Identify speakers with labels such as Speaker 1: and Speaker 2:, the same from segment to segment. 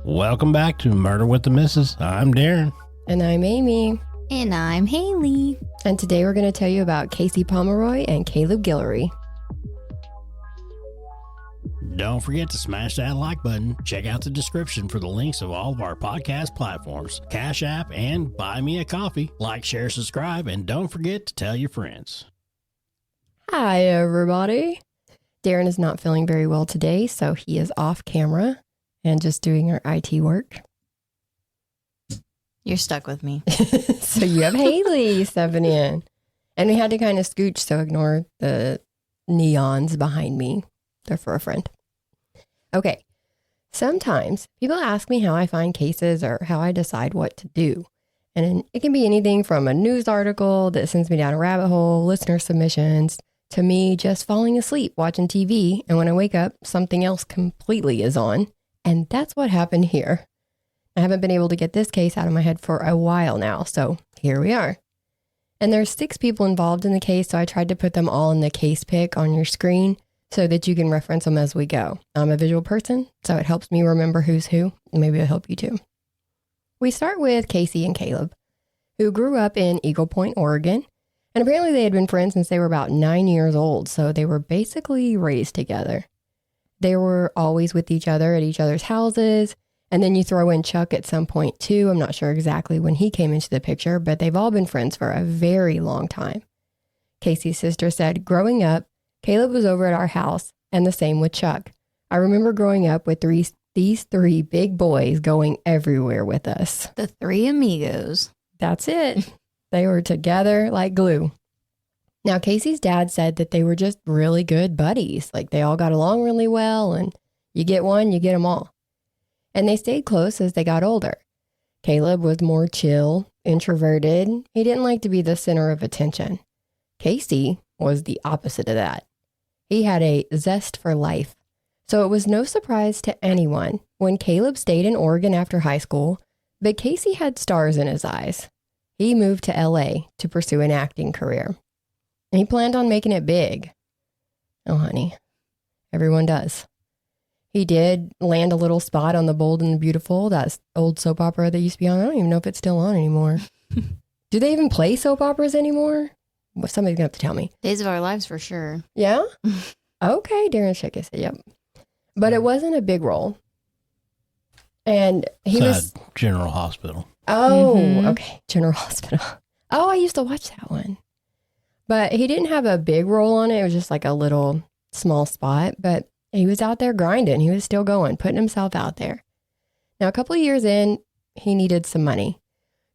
Speaker 1: Welcome back to Murder with the Missus. I'm Darren.
Speaker 2: And I'm Amy.
Speaker 3: And I'm Haley.
Speaker 2: And today we're going to tell you about Casey Pomeroy and Caleb Guillory.
Speaker 1: Don't forget to smash that like button. Check out the description for the links of all of our podcast platforms, Cash App, and Buy Me a Coffee. Like, share, subscribe, and don't forget to tell your friends.
Speaker 2: Hi, everybody. Darren is not feeling very well today, so he is off camera and just doing our IT work.
Speaker 3: You're stuck with me.
Speaker 2: So you have Haley stepping in. And we had to kind of scooch, so ignore the neons behind me. They're for a friend. Okay. Sometimes people ask me how I find cases or how I decide what to do. And it can be anything from a news article that sends me down a rabbit hole, listener submissions, to me just falling asleep watching TV. And when I wake up, something else completely is on. And that's what happened here. I haven't been able to get this case out of my head for a while now, so here we are. And there's 6 people involved in the case, so I tried to put them all in the case pick on your screen so that you can reference them as we go. I'm a visual person, so it helps me remember who's who. Maybe it'll help you too. We start with Casey and Caleb, who grew up in Eagle Point, Oregon, and apparently they had been friends since they were about 9 years old, so they were basically raised together. They were always with each other at each other's houses. And then you throw in Chuck at some point too. I'm not sure exactly when he came into the picture, but they've all been friends for a very long time. Casey's sister said, growing up, Caleb was over at our house, and the same with Chuck. I remember growing up with these 3 big boys going everywhere with us.
Speaker 3: The 3 amigos.
Speaker 2: That's it. They were together like glue. Now, Casey's dad said that they were just really good buddies. Like they all got along really well, and you get one, you get them all. And they stayed close as they got older. Caleb was more chill, introverted. He didn't like to be the center of attention. Casey was the opposite of that. He had a zest for life. So it was no surprise to anyone when Caleb stayed in Oregon after high school, but Casey had stars in his eyes. He moved to LA to pursue an acting career. And he planned on making it big. Oh, honey, everyone does. He did land a little spot on The Bold and the Beautiful, that old soap opera that used to be on. I don't even know if it's still on anymore. Do they even play soap operas anymore? Well, somebody's going to have to tell me.
Speaker 3: Days of Our Lives for sure.
Speaker 2: Yeah? Okay, Darren shook his head, yep. But it wasn't a big role. And he was...
Speaker 1: General Hospital.
Speaker 2: Oh, okay. General Hospital. Oh, I used to watch that one. But he didn't have a big role on it. It was just like a little small spot. But he was out there grinding. He was still going, putting himself out there. Now, a couple of years in, he needed some money.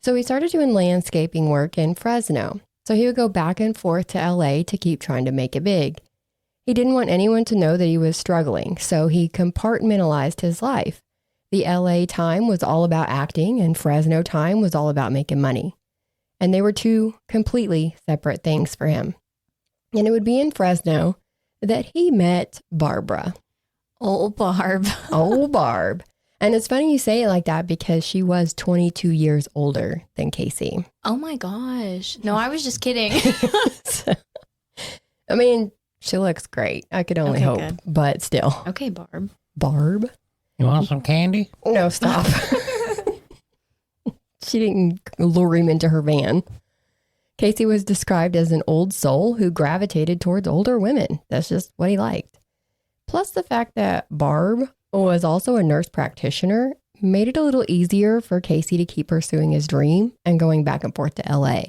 Speaker 2: So he started doing landscaping work in Fresno. So he would go back and forth to LA to keep trying to make it big. He didn't want anyone to know that he was struggling. So he compartmentalized his life. The LA time was all about acting and Fresno time was all about making money. And they were 2 completely separate things for him. And it would be in Fresno that he met Barbara.
Speaker 3: Old Barb.
Speaker 2: Old Barb. And it's funny you say it like that because she was 22 years older than Casey.
Speaker 3: Oh my gosh. No, I was just kidding.
Speaker 2: So, I mean, she looks great. I could only hope, good. But still.
Speaker 3: Okay, Barb.
Speaker 2: Barb?
Speaker 1: You want some candy?
Speaker 2: No, stop. She didn't lure him into her van. Casey was described as an old soul who gravitated towards older women. That's just what he liked. Plus the fact that Barb was also a nurse practitioner made it a little easier for Casey to keep pursuing his dream and going back and forth to LA.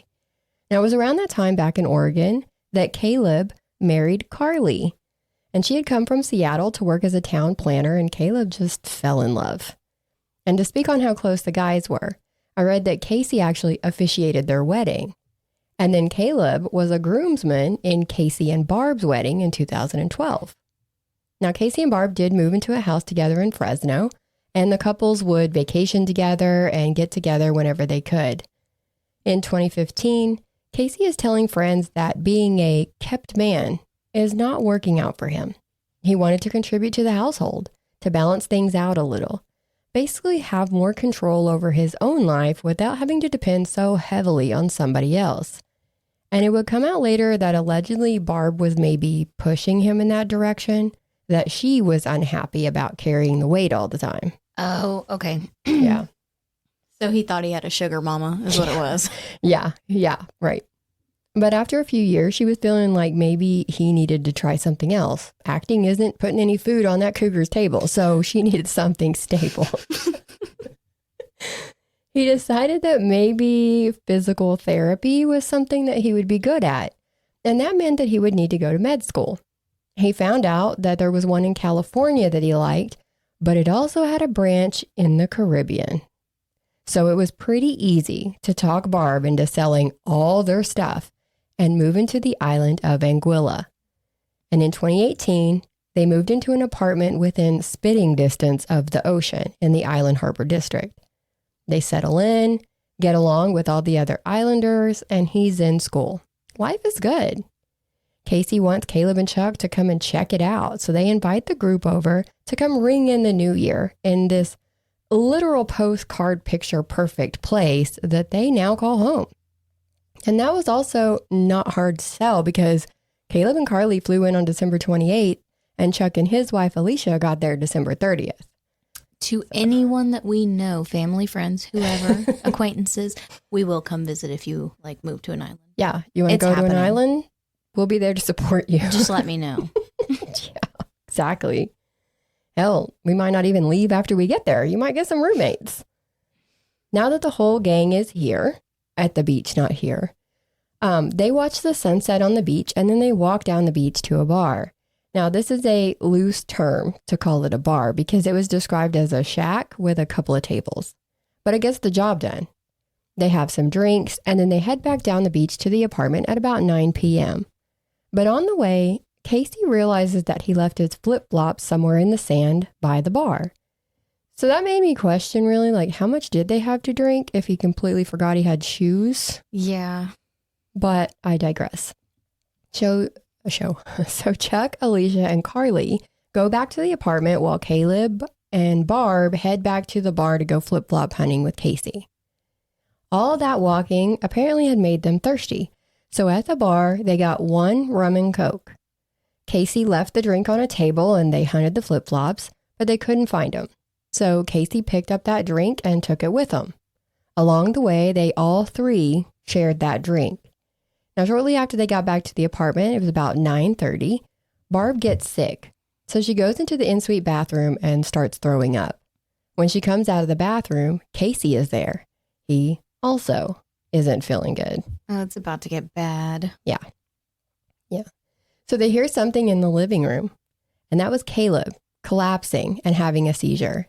Speaker 2: Now, it was around that time back in Oregon that Caleb married Carly. And she had come from Seattle to work as a town planner, and Caleb just fell in love. And to speak on how close the guys were, I read that Casey actually officiated their wedding. And then Caleb was a groomsman in Casey and Barb's wedding in 2012. Now, Casey and Barb did move into a house together in Fresno, and the couples would vacation together and get together whenever they could. In 2015, Casey is telling friends that being a kept man is not working out for him. He wanted to contribute to the household, to balance things out a little, basically have more control over his own life without having to depend so heavily on somebody else. And it would come out later that allegedly Barb was maybe pushing him in that direction, that she was unhappy about carrying the weight all the time.
Speaker 3: Oh, okay.
Speaker 2: Yeah.
Speaker 3: So he thought he had a sugar mama, is what it was.
Speaker 2: Yeah, right. But after a few years, she was feeling like maybe he needed to try something else. Acting isn't putting any food on that cougar's table, so she needed something stable. He decided that maybe physical therapy was something that he would be good at, and that meant that he would need to go to med school. He found out that there was one in California that he liked, but it also had a branch in the Caribbean. So it was pretty easy to talk Barb into selling all their stuff and moving to the island of Anguilla. And in 2018, they moved into an apartment within spitting distance of the ocean in the Island Harbor District. They settle in, get along with all the other islanders, and he's in school. Life is good. Casey wants Caleb and Chuck to come and check it out, so they invite the group over to come ring in the new year in this literal postcard picture perfect place that they now call home. And that was also not hard to sell because Caleb and Carly flew in on December 28th and Chuck and his wife Alicia got there December 30th.
Speaker 3: To anyone that we know, family, friends, whoever, acquaintances, we will come visit if you like move to an island.
Speaker 2: Yeah, you want to go to an island? We'll be there to support you.
Speaker 3: Just let me know.
Speaker 2: Yeah, exactly. Hell, we might not even leave after we get there. You might get some roommates. Now that the whole gang is here, at the beach, not here, they watch the sunset on the beach and then they walk down the beach to a bar. Now, this is a loose term to call it a bar because it was described as a shack with a couple of tables. But it gets the job done. They have some drinks and then they head back down the beach to the apartment at about 9 p.m. But on the way, Casey realizes that he left his flip-flops somewhere in the sand by the bar. So that made me question really, like, how much did they have to drink if he completely forgot he had shoes?
Speaker 3: Yeah.
Speaker 2: But I digress. So Chuck, Alicia, and Carly go back to the apartment while Caleb and Barb head back to the bar to go flip-flop hunting with Casey. All that walking apparently had made them thirsty. So at the bar, they got one rum and coke. Casey left the drink on a table and they hunted the flip-flops, but they couldn't find them. So Casey picked up that drink and took it with him. Along the way, they all three shared that drink. Now, shortly after they got back to the apartment, it was about 9:30, Barb gets sick. So she goes into the in-suite bathroom and starts throwing up. When she comes out of the bathroom, Casey is there. He also isn't feeling good.
Speaker 3: Oh, it's about to get bad.
Speaker 2: Yeah. So they hear something in the living room, and that was Caleb collapsing and having a seizure.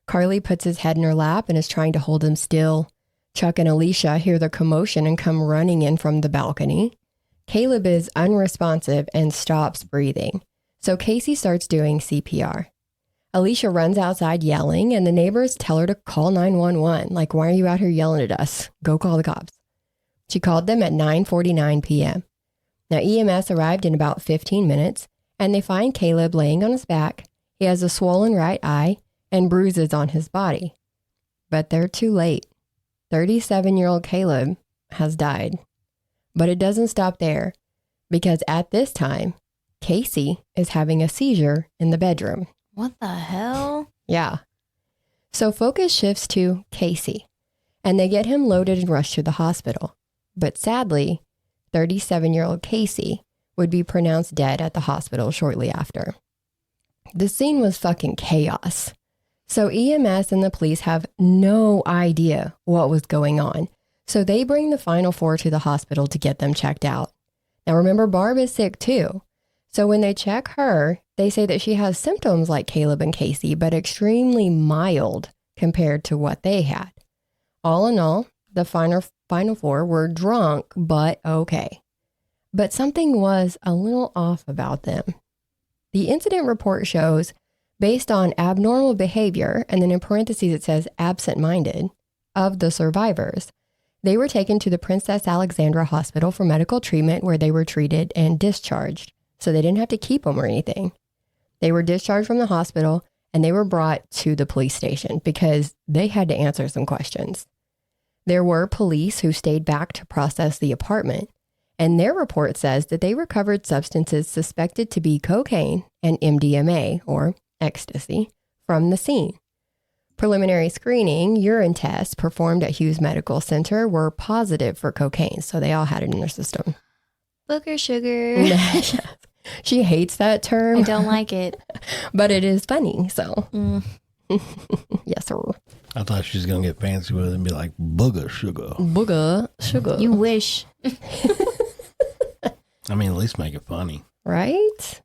Speaker 2: Carly puts his head in her lap and is trying to hold him still. Chuck and Alicia hear the commotion and come running in from the balcony. Caleb is unresponsive and stops breathing, so Casey starts doing CPR. Alicia runs outside yelling, and the neighbors tell her to call 911. Like, why are you out here yelling at us? Go call the cops. She called them at 9:49 p.m. Now, EMS arrived in about 15 minutes, and they find Caleb laying on his back. He has a swollen right eye and bruises on his body. But they're too late. 37-year-old Caleb has died. But it doesn't stop there, because at this time, Casey is having a seizure in the bedroom.
Speaker 3: What the hell?
Speaker 2: Yeah. So focus shifts to Casey, and they get him loaded and rushed to the hospital. But sadly, 37-year-old Casey would be pronounced dead at the hospital shortly after. The scene was fucking chaos. So EMS and the police have no idea what was going on. So they bring the final four to the hospital to get them checked out. Now remember, Barb is sick too. So when they check her, they say that she has symptoms like Caleb and Casey, but extremely mild compared to what they had. All in all, the final four were drunk, but okay. But something was a little off about them. The incident report shows, based on abnormal behavior, and then in parentheses it says absent-minded, of the survivors, they were taken to the Princess Alexandra Hospital for medical treatment where they were treated and discharged. So they didn't have to keep them or anything. They were discharged from the hospital and they were brought to the police station because they had to answer some questions. There were police who stayed back to process the apartment, and their report says that they recovered substances suspected to be cocaine and MDMA, or ecstasy, from the scene. Preliminary screening, urine tests performed at Hughes Medical Center were positive for cocaine. So they all had it in their system.
Speaker 3: Booger sugar.
Speaker 2: She hates that term.
Speaker 3: I don't like it.
Speaker 2: But it is funny. So, yes, sir.
Speaker 1: I thought she was going to get fancy with it and be like, booger sugar.
Speaker 2: Booger sugar.
Speaker 3: You wish.
Speaker 1: I mean, at least make it funny.
Speaker 2: Right?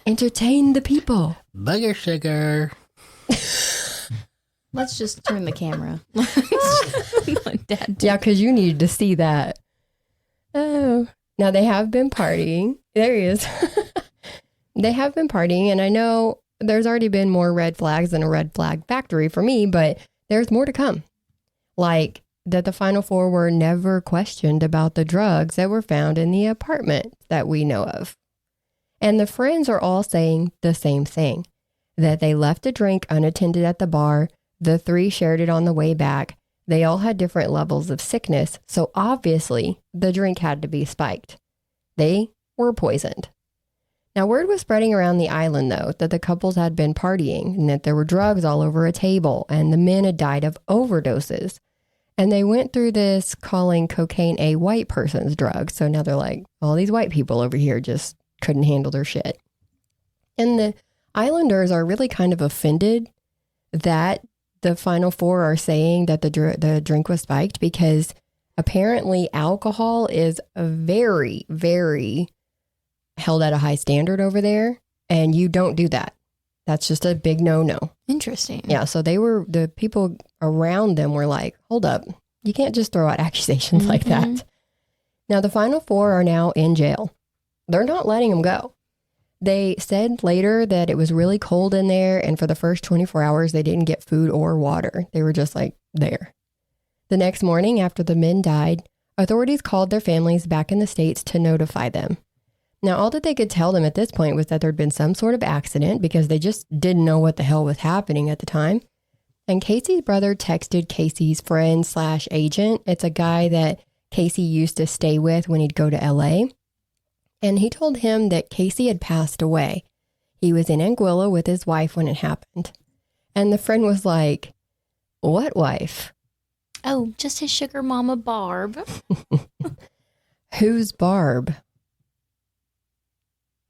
Speaker 2: Entertain the people.
Speaker 1: Booger sugar.
Speaker 3: Let's just turn the camera. Dad,
Speaker 2: Yeah, because you needed to see that. Oh. Now they have been partying. There he is. They have been partying, and I know there's already been more red flags than a red flag factory for me, but there's more to come. Like that the final four were never questioned about the drugs that were found in the apartment that we know of. And the friends are all saying the same thing, that they left a drink unattended at the bar. The three shared it on the way back. They all had different levels of sickness, so obviously the drink had to be spiked. They were poisoned. Now, word was spreading around the island, though, that the couples had been partying and that there were drugs all over a table and the men had died of overdoses. And they went through this calling cocaine a white person's drug. So now they're like, all these white people over here just couldn't handle their shit. And the islanders are really kind of offended that the final four are saying that the drink was spiked, because apparently alcohol is a very, very held at a high standard over there, and you don't do that. That's just a big no-no.
Speaker 3: Interesting.
Speaker 2: Yeah, so the people around them were like, hold up, you can't just throw out accusations like that. Now, the final four are now in jail. They're not letting them go. They said later that it was really cold in there, and for the first 24 hours, they didn't get food or water. They were just like there. The next morning, after the men died, authorities called their families back in the States to notify them. Now, all that they could tell them at this point was that there'd been some sort of accident, because they just didn't know what the hell was happening at the time. And Casey's brother texted Casey's friend/agent. It's a guy that Casey used to stay with when he'd go to LA. And he told him that Casey had passed away. He was in Anguilla with his wife when it happened. And the friend was like, what wife?
Speaker 3: Oh, just his sugar mama, Barb.
Speaker 2: Who's Barb?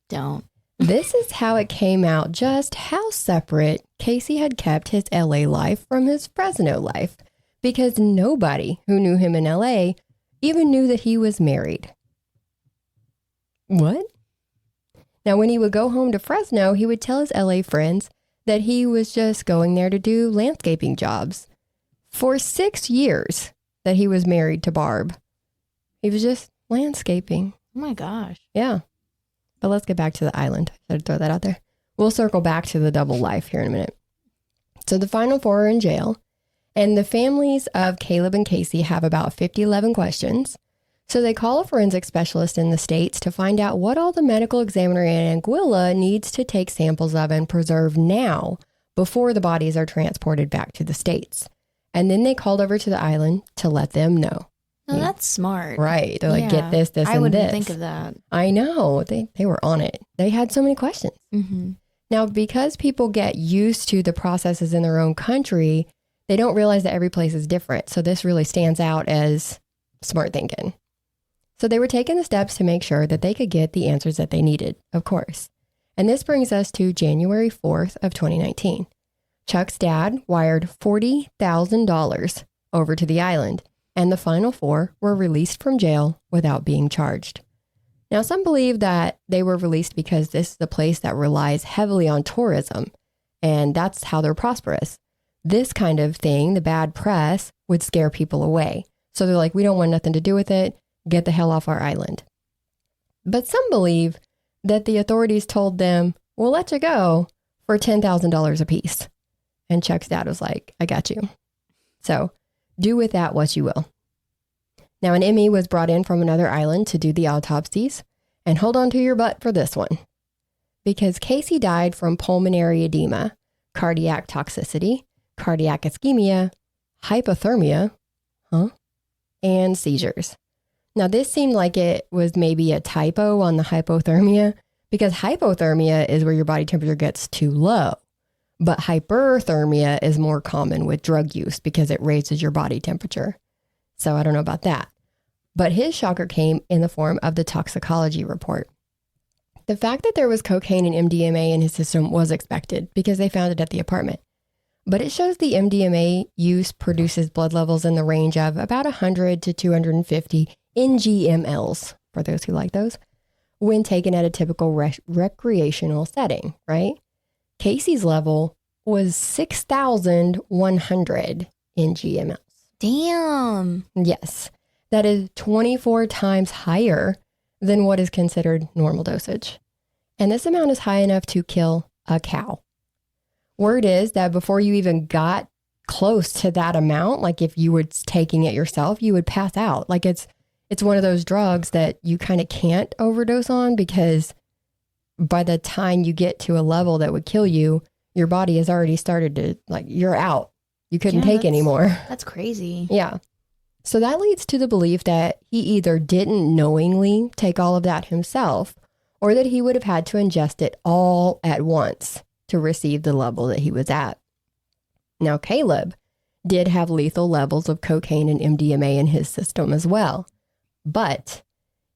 Speaker 3: Don't.
Speaker 2: This is how it came out, just how separate Casey had kept his LA life from his Fresno life, because nobody who knew him in LA even knew that he was married. What? Now, when he would go home to Fresno, he would tell his LA friends that he was just going there to do landscaping jobs. For 6 years that he was married to Barb, he was just landscaping.
Speaker 3: Oh my gosh.
Speaker 2: Yeah. But let's get back to the island. I'd throw that out there. We'll circle back to the double life here in a minute. So the final four are in jail, and the families of Caleb and Casey have about 11 questions. So they call a forensic specialist in the States to find out what all the medical examiner in Anguilla needs to take samples of and preserve now before the bodies are transported back to the States. And then they called over to the island to let them know.
Speaker 3: Oh, that's smart.
Speaker 2: Right. They're like, get this, and this.
Speaker 3: I wouldn't think of that.
Speaker 2: I know. They were on it. They had so many questions.
Speaker 3: Mm-hmm.
Speaker 2: Now, because people get used to the processes in their own country, they don't realize that every place is different. So this really stands out as smart thinking. So they were taking the steps to make sure that they could get the answers that they needed, of course. And this brings us to January 4th of 2019. Chuck's dad wired $40,000 over to the island, and the final four were released from jail without being charged. Now, some believe that they were released because this is a place that relies heavily on tourism, and that's how they're prosperous. This kind of thing, the bad press, would scare people away. So they're like, we don't want nothing to do with it. Get the hell off our island. But some believe that the authorities told them, we'll let you go for $10,000 apiece. And Chuck's dad was like, I got you. So do with that what you will. Now, an ME was brought in from another island to do the autopsies. And hold on to your butt for this one. Because Casey died from pulmonary edema, cardiac toxicity, cardiac ischemia, hypothermia, and seizures. Now, this seemed like it was maybe a typo on the hypothermia, because hypothermia is where your body temperature gets too low. But hyperthermia is more common with drug use because it raises your body temperature. So I don't know about that. But his shocker came in the form of the toxicology report. The fact that there was cocaine and MDMA in his system was expected because they found it at the apartment. But it shows the MDMA use produces blood levels in the range of about 100 to 250 ngmls, for those who like those, when taken at a typical recreational setting, right? Casey's level was 6,100 ngmls.
Speaker 3: Damn.
Speaker 2: Yes, that is 24 times higher than what is considered normal dosage. And this amount is high enough to kill a cow. Word is that before you even got close to that amount, like if you were taking it yourself, you would pass out. Like it's one of those drugs that you kind of can't overdose on because by the time you get to a level that would kill you, your body has already started to, like, you're out. You couldn't take anymore.
Speaker 3: That's crazy.
Speaker 2: Yeah. So that leads to the belief that he either didn't knowingly take all of that himself or that he would have had to ingest it all at once to receive the level that he was at. Now, Caleb did have lethal levels of cocaine and MDMA in his system as well, but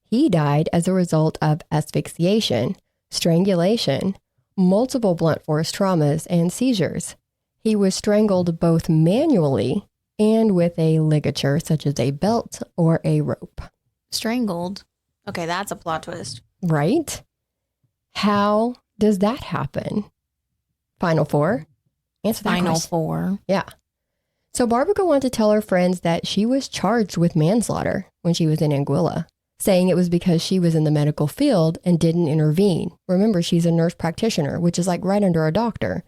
Speaker 2: he died as a result of asphyxiation, strangulation, multiple blunt force traumas, and seizures. He was strangled both manually and with a ligature such as a belt or a rope.
Speaker 3: Strangled. Okay, that's a plot twist.
Speaker 2: Right? How does that happen? Final four? Answer that
Speaker 3: Final
Speaker 2: question.
Speaker 3: four.
Speaker 2: Yeah. So Barb would go on to tell her friends that she was charged with manslaughter when she was in Anguilla, saying it was because she was in the medical field and didn't intervene. Remember, she's a nurse practitioner, which is like right under a doctor.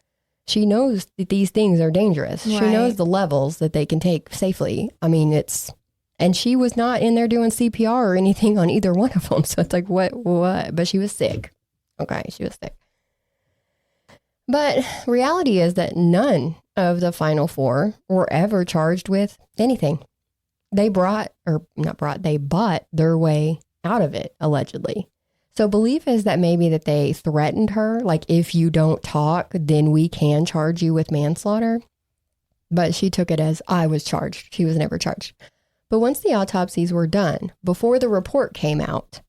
Speaker 2: She knows that these things are dangerous. Right. She knows the levels that they can take safely. I mean, and she was not in there doing CPR or anything on either one of them. So it's like, what? But she was sick. Okay, she was sick. But reality is that none of the final four were ever charged with anything. They bought their way out of it, allegedly. So belief is that maybe that they threatened her, like, if you don't talk, then we can charge you with manslaughter. But she took it as, I was charged. She was never charged. But once the autopsies were done, before the report came out,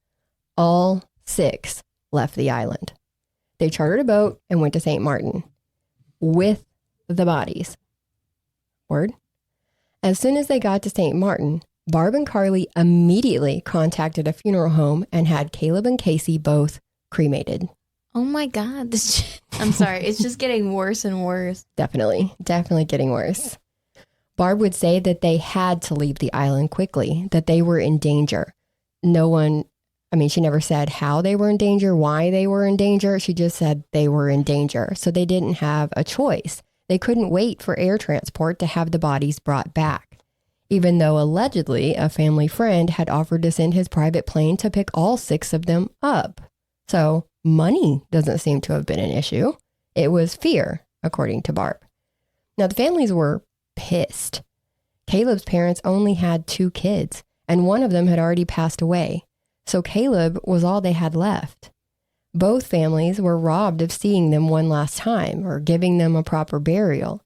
Speaker 2: all 6 left the island. They chartered a boat and went to St. Martin with the bodies. Word? As soon as they got to St. Martin, Barb and Carly immediately contacted a funeral home and had Caleb and Casey both cremated.
Speaker 3: Oh my God. I'm sorry. It's just getting worse and worse.
Speaker 2: Definitely getting worse. Barb would say that they had to leave the island quickly, that they were in danger. She never said how they were in danger, why they were in danger. She just said they were in danger. So they didn't have a choice. They couldn't wait for air transport to have the bodies brought back, even though allegedly a family friend had offered to send his private plane to pick all 6 of them up. So money doesn't seem to have been an issue. It was fear, according to Barb. Now, the families were pissed. Caleb's parents only had 2 kids, and one of them had already passed away. So Caleb was all they had left. Both families were robbed of seeing them one last time or giving them a proper burial.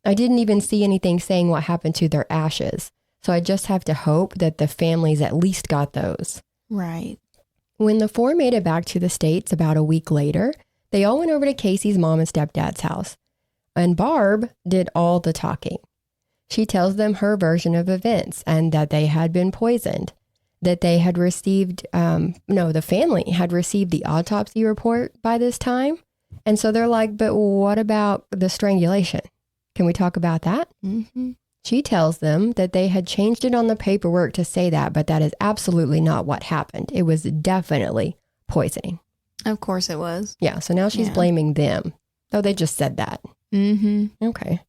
Speaker 2: I didn't even see anything saying what happened to their ashes, so I just have to hope that the families at least got those.
Speaker 3: Right.
Speaker 2: When the 4 made it back to the States about a week later, they all went over to Casey's mom and stepdad's house, and Barb did all the talking. She tells them her version of events and that they had been poisoned, that they had received, the family had received the autopsy report by this time. And so they're like, but what about the strangulation? Can we talk about that?
Speaker 3: Mm-hmm.
Speaker 2: She tells them that they had changed it on the paperwork to say that, but that is absolutely not what happened. It was definitely poisoning.
Speaker 3: Of course it was.
Speaker 2: Yeah, so now she's blaming them. Oh, they just said that.
Speaker 3: Mm-hmm.
Speaker 2: Okay.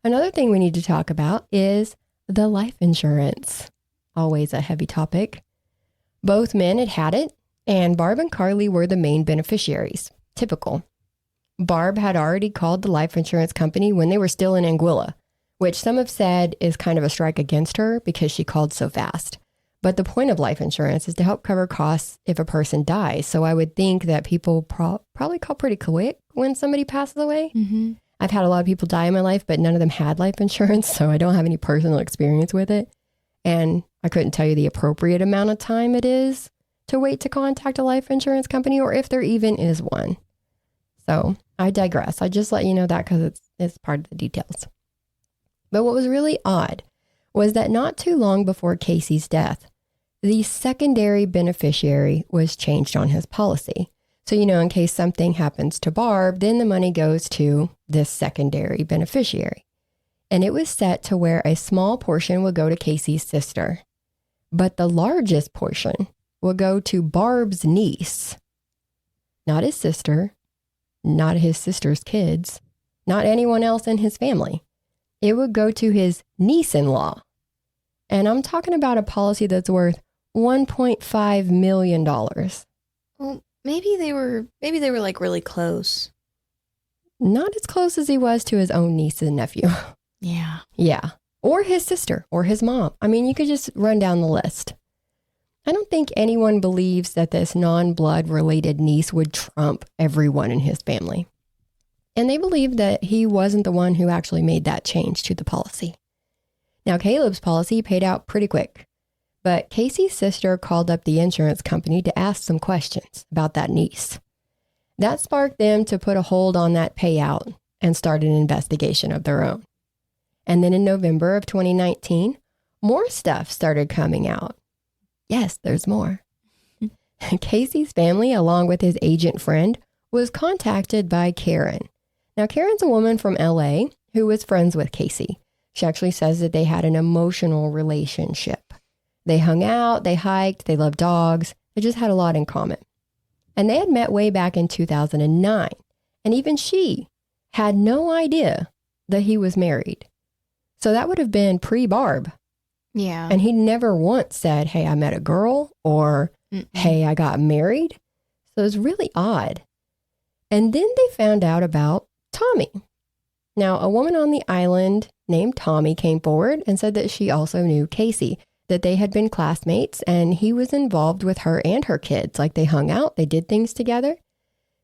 Speaker 2: Another thing we need to talk about is the life insurance. Always a heavy topic. Both men had it, and Barb and Carly were the main beneficiaries. Typical. Barb had already called the life insurance company when they were still in Anguilla, which some have said is kind of a strike against her because she called so fast. But the point of life insurance is to help cover costs if a person dies. So I would think that people probably call pretty quick when somebody passes away.
Speaker 3: Mm-hmm.
Speaker 2: I've had a lot of people die in my life, but none of them had life insurance, so I don't have any personal experience with it. And I couldn't tell you the appropriate amount of time it is to wait to contact a life insurance company, or if there even is one. So I digress. I just let you know that because it's part of the details. But what was really odd was that not too long before Casey's death, the secondary beneficiary was changed on his policy. So, in case something happens to Barb, then the money goes to this secondary beneficiary. And it was set to where a small portion would go to Casey's sister, but the largest portion will go to Barb's niece, not his sister, not his sister's kids, not anyone else in his family. It would go to his niece-in-law. And I'm talking about a policy that's worth $1.5 million.
Speaker 3: Well, maybe they were like really close.
Speaker 2: Not as close as he was to his own niece and nephew.
Speaker 3: Yeah.
Speaker 2: Yeah. Or his sister or his mom. I mean, you could just run down the list. I don't think anyone believes that this non-blood related niece would trump everyone in his family. And they believe that he wasn't the one who actually made that change to the policy. Now, Caleb's policy paid out pretty quick, but Casey's sister called up the insurance company to ask some questions about that niece. That sparked them to put a hold on that payout and start an investigation of their own. And then in November of 2019, more stuff started coming out. Yes, there's more. Casey's family, along with his agent friend, was contacted by Karen. Now, Karen's a woman from LA who was friends with Casey. She actually says that they had an emotional relationship. They hung out, they hiked, they loved dogs. They just had a lot in common. And they had met way back in 2009. And even she had no idea that he was married. So that would have been pre-Barb.
Speaker 3: Yeah.
Speaker 2: And he never once said, hey, I met a girl, or hey, I got married. So it was really odd. And then they found out about Tommy. Now, a woman on the island named Tommy came forward and said that she also knew Casey, that they had been classmates and he was involved with her and her kids. Like, they hung out, they did things together.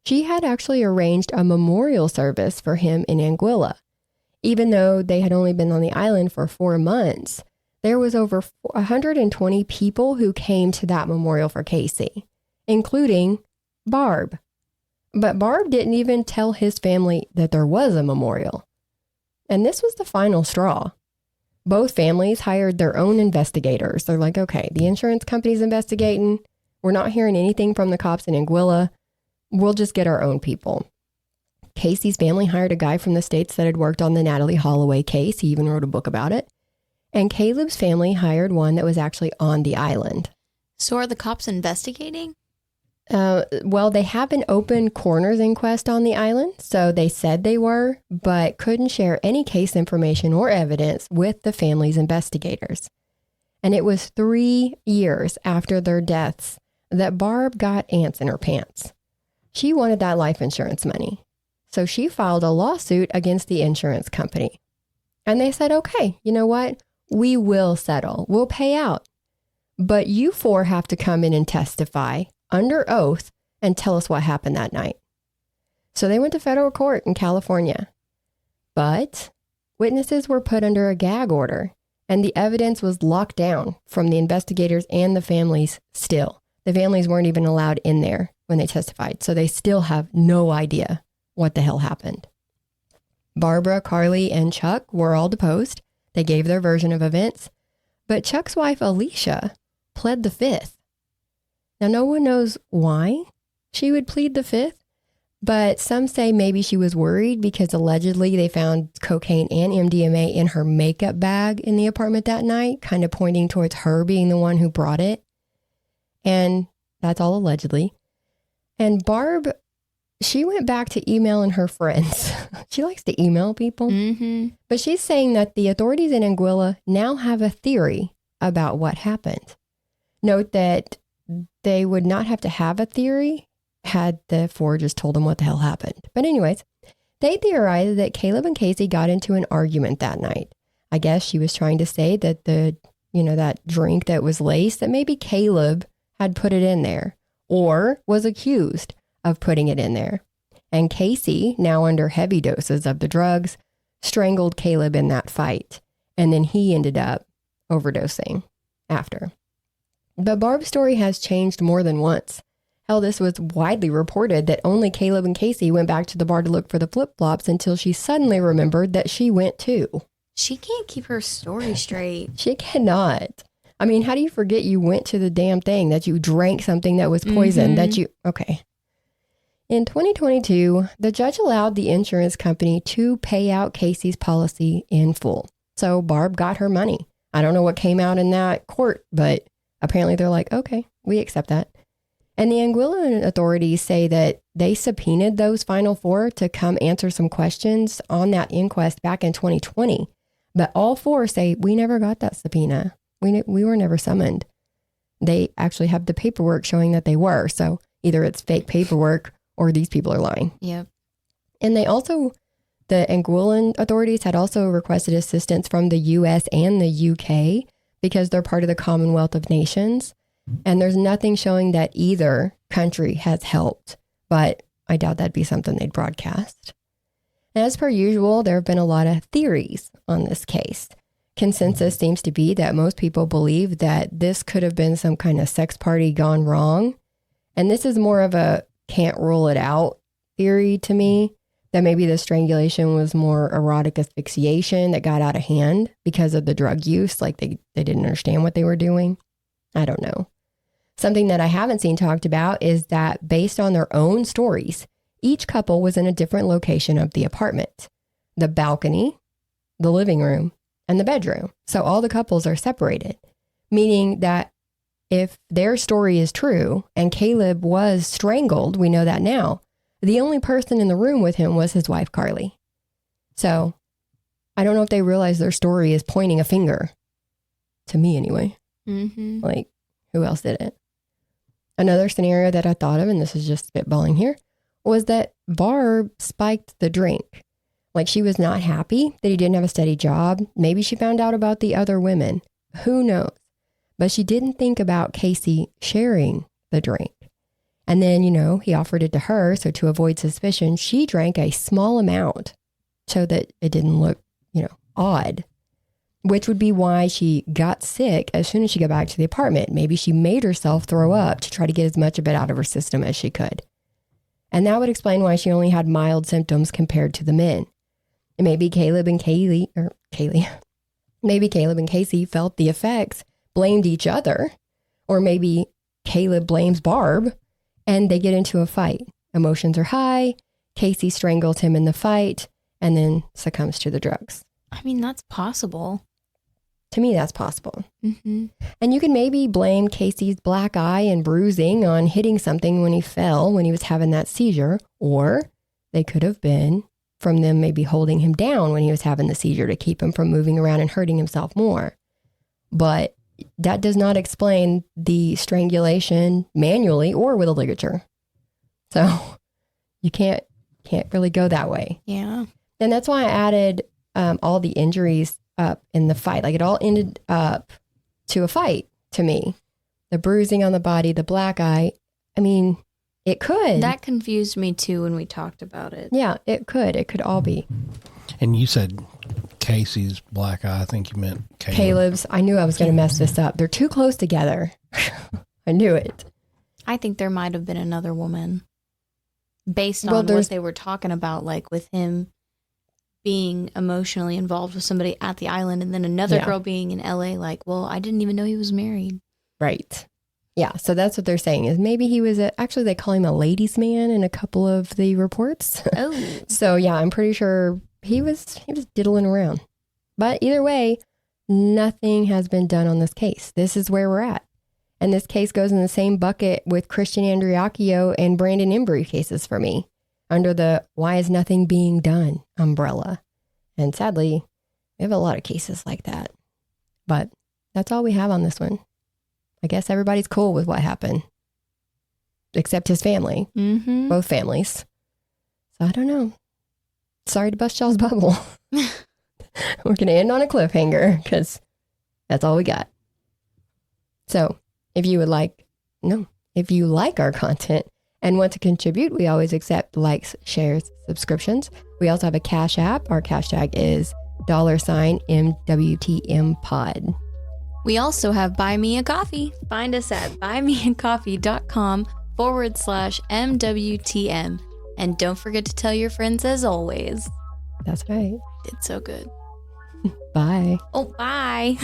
Speaker 2: She had actually arranged a memorial service for him in Anguilla. Even though they had only been on the island for 4 months, there was over 120 people who came to that memorial for Casey, including Barb. But Barb didn't even tell his family that there was a memorial. And this was the final straw. Both families hired their own investigators. They're like, okay, the insurance company's investigating. We're not hearing anything from the cops in Anguilla. We'll just get our own people. Casey's family hired a guy from the States that had worked on the Natalie Holloway case. He even wrote a book about it. And Caleb's family hired one that was actually on the island.
Speaker 3: So are the cops investigating?
Speaker 2: Well, they have an open coroner's inquest on the island, so they said they were, but couldn't share any case information or evidence with the family's investigators. And it was 3 years after their deaths that Barb got ants in her pants. She wanted that life insurance money, so she filed a lawsuit against the insurance company. And they said, okay, you know what? We will settle. We'll pay out. But you four have to come in and testify under oath and tell us what happened that night. So they went to federal court in California. But witnesses were put under a gag order, and the evidence was locked down from the investigators and the families still. The families weren't even allowed in there when they testified, so they still have no idea what the hell happened. Barbara, Carly, and Chuck were all deposed. They gave their version of events, but Chuck's wife, Alicia, pled the fifth. Now, no one knows why she would plead the fifth, but some say maybe she was worried because allegedly they found cocaine and MDMA in her makeup bag in the apartment that night, kind of pointing towards her being the one who brought it. And that's all allegedly. And Barb, she went back to emailing her friends. She likes to email people.
Speaker 3: Mm-hmm.
Speaker 2: But she's saying that the authorities in Anguilla now have a theory about what happened. Note that they would not have to have a theory had the four just told them what the hell happened. But anyways, they theorized that Caleb and Casey got into an argument that night. I guess she was trying to say that that drink that was laced, that maybe Caleb had put it in there or was accused of putting it in there. And Casey, now under heavy doses of the drugs, strangled Caleb in that fight. And then he ended up overdosing after. But Barb's story has changed more than once. Hell, this was widely reported that only Caleb and Casey went back to the bar to look for the flip-flops until she suddenly remembered that she went too.
Speaker 3: She can't keep her story straight.
Speaker 2: She cannot. I mean, how do you forget you went to the damn thing, that you drank something that was poison, that you... Okay. In 2022, the judge allowed the insurance company to pay out Casey's policy in full. So Barb got her money. I don't know what came out in that court, but apparently they're like, okay, we accept that. And the Anguilla authorities say that they subpoenaed those final 4 to come answer some questions on that inquest back in 2020. But all 4 say, we never got that subpoena. We were never summoned. They actually have the paperwork showing that they were. So either it's fake paperwork or these people are lying.
Speaker 3: Yep.
Speaker 2: And they also, the Anguillan authorities had also requested assistance from the US and the UK because they're part of the Commonwealth of Nations. And there's nothing showing that either country has helped, but I doubt that'd be something they'd broadcast. As per usual, there have been a lot of theories on this case. Consensus seems to be that most people believe that this could have been some kind of sex party gone wrong. And this is more of a can't rule it out theory to me, that maybe the strangulation was more erotic asphyxiation that got out of hand because of the drug use, like they didn't understand what they were doing. I don't know. Something that I haven't seen talked about is that based on their own stories, each couple was in a different location of the apartment, the balcony, the living room, and the bedroom. So all the couples are separated, meaning that if their story is true and Caleb was strangled, we know that now, the only person in the room with him was his wife, Carly. So I don't know if they realize their story is pointing a finger, to me anyway.
Speaker 3: Mm-hmm.
Speaker 2: Like, who else did it? Another scenario that I thought of, and this is just spitballing here, was that Barb spiked the drink. Like, she was not happy that he didn't have a steady job. Maybe she found out about the other women. Who knows? But she didn't think about Casey sharing the drink. And then, he offered it to her. So to avoid suspicion, she drank a small amount so that it didn't look, odd. Which would be why she got sick as soon as she got back to the apartment. Maybe she made herself throw up to try to get as much of it out of her system as she could. And that would explain why she only had mild symptoms compared to the men. And maybe Caleb and Casey felt the effects, blamed each other, or maybe Caleb blames Barb and they get into a fight. Emotions are high. Casey strangles him in the fight and then succumbs to the drugs.
Speaker 3: I mean, that's possible.
Speaker 2: To me, that's possible.
Speaker 3: Mm-hmm.
Speaker 2: And you can maybe blame Casey's black eye and bruising on hitting something when he fell, when he was having that seizure, or they could have been from them maybe holding him down when he was having the seizure to keep him from moving around and hurting himself more. But that does not explain the strangulation manually or with a ligature. So you can't really go that way.
Speaker 3: Yeah.
Speaker 2: And that's why I added all the injuries up in the fight. Like, it all ended up to a fight to me. The bruising on the body, the black eye. I mean, it could.
Speaker 3: That confused me too when we talked about it.
Speaker 2: Yeah, it could. It could all be.
Speaker 1: And you said Casey's black eye. I think you meant
Speaker 2: Caleb's. I knew I was going to mess this up. They're too close together. I knew it.
Speaker 3: I think there might have been another woman based on what they were talking about, like with him being emotionally involved with somebody at the island and then another girl being in LA, like, well, I didn't even know he was married.
Speaker 2: Right. Yeah. So that's what they're saying, is maybe he was actually they call him a ladies' man in a couple of the reports.
Speaker 3: Oh.
Speaker 2: So yeah, I'm pretty sure he was diddling around. But either way, nothing has been done on this case. This is where we're at. And this case goes in the same bucket with Christian Andriacchio and Brandon Embry cases for me, under the why is nothing being done umbrella. And sadly, we have a lot of cases like that. But that's all we have on this one. I guess everybody's cool with what happened, except his family, both families. So I don't know. Sorry to bust y'all's bubble. We're going to end on a cliffhanger because that's all we got. So if you like our content and want to contribute, we always accept likes, shares, subscriptions. We also have a Cash App. Our cash tag is $MWTM pod.
Speaker 3: We also have Buy Me a Coffee. Find us at buymeacoffee.com/MWTM. And don't forget to tell your friends as always.
Speaker 2: That's right.
Speaker 3: Did so good.
Speaker 2: Bye.
Speaker 3: Oh, bye.